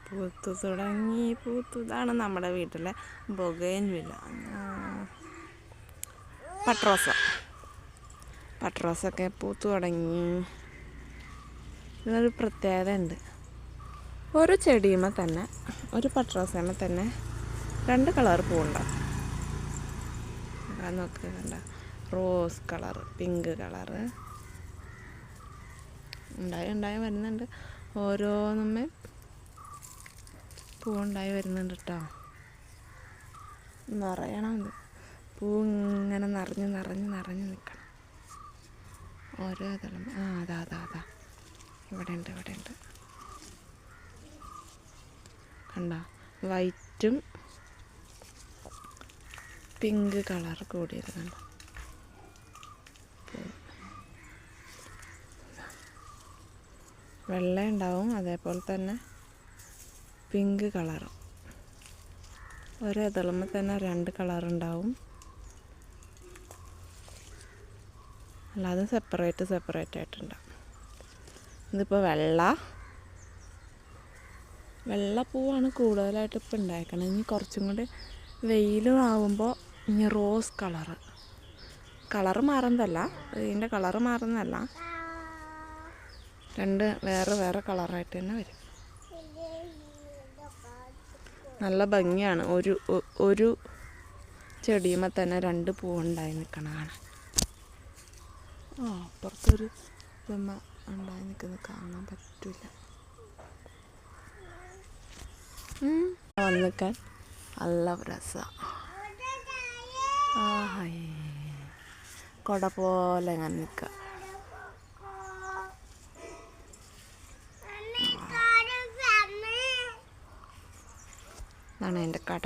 പൂത്തു തുടങ്ങി. ഇതാണ് നമ്മുടെ വീട്ടിലെ ബൊഗൈൻവില്ല. പട്രോസൊക്കെ പൂത്തു തുടങ്ങി. ഇതിനൊരു പ്രത്യേകത ഉണ്ട്. ഒരു ചെടിയുമ്പോൾ തന്നെ, ഒരു പട്രോസയുമ്പോൾ തന്നെ 2 കളർ പൂവുണ്ടാവും. നോക്ക്, കണ്ട, റോസ് കളർ, പിങ്ക് കളറ് ഉണ്ടായി വരുന്നുണ്ട്. ഓരോന്നുമ്മേ പൂവുണ്ടായി വരുന്നുണ്ട് കേട്ടോ. നിറയണം. പൂ ഇങ്ങനെ നിറഞ്ഞ് നിൽക്കണം. ഓരോ ഇതളും. അതാ ഇവിടെ ഉണ്ട്. കണ്ട, വൈറ്റും പിങ്ക് കളർ കൂടിയത് കണ്ട. വെള്ള ഉണ്ടാവും, അതേപോലെ തന്നെ പിങ്ക് കളറും. ഒരു ഇതളുമ്പോൾ തന്നെ 2 കളറുണ്ടാവും. അല്ലാതെ സെപ്പറേറ്റ് ആയിട്ടുണ്ടാവും. ഇതിപ്പോൾ വെള്ളപ്പൂവാണ് കൂടുതലായിട്ട് ഇപ്പോൾ ഉണ്ടായിരിക്കണം. ഇനി കുറച്ചും കൂടി വെയിലാവുമ്പോൾ ഇനി റോസ് കളറ് മാറുന്നതല്ല, ഇതിൻ്റെ കളറ് മാറുന്നതല്ല, 2 വേറെ കളറായിട്ട് തന്നെ വരും. നല്ല ഭംഗിയാണ്. ഒരു ചെടിയുമ്പോൾ തന്നെ 2 പൂവുണ്ടായി നിൽക്കണതാണ്. അപ്പുറത്തൊരു ഇതമ്മ ഉണ്ടായി നിൽക്കുന്നത് കാണാൻ പറ്റില്ല. വന്നിക്കാൻ നല്ല രസമാണ്. കൊട പോലെ അങ്ങനെ നിൽക്കുക. ഇതാണ് എൻ്റെ കട.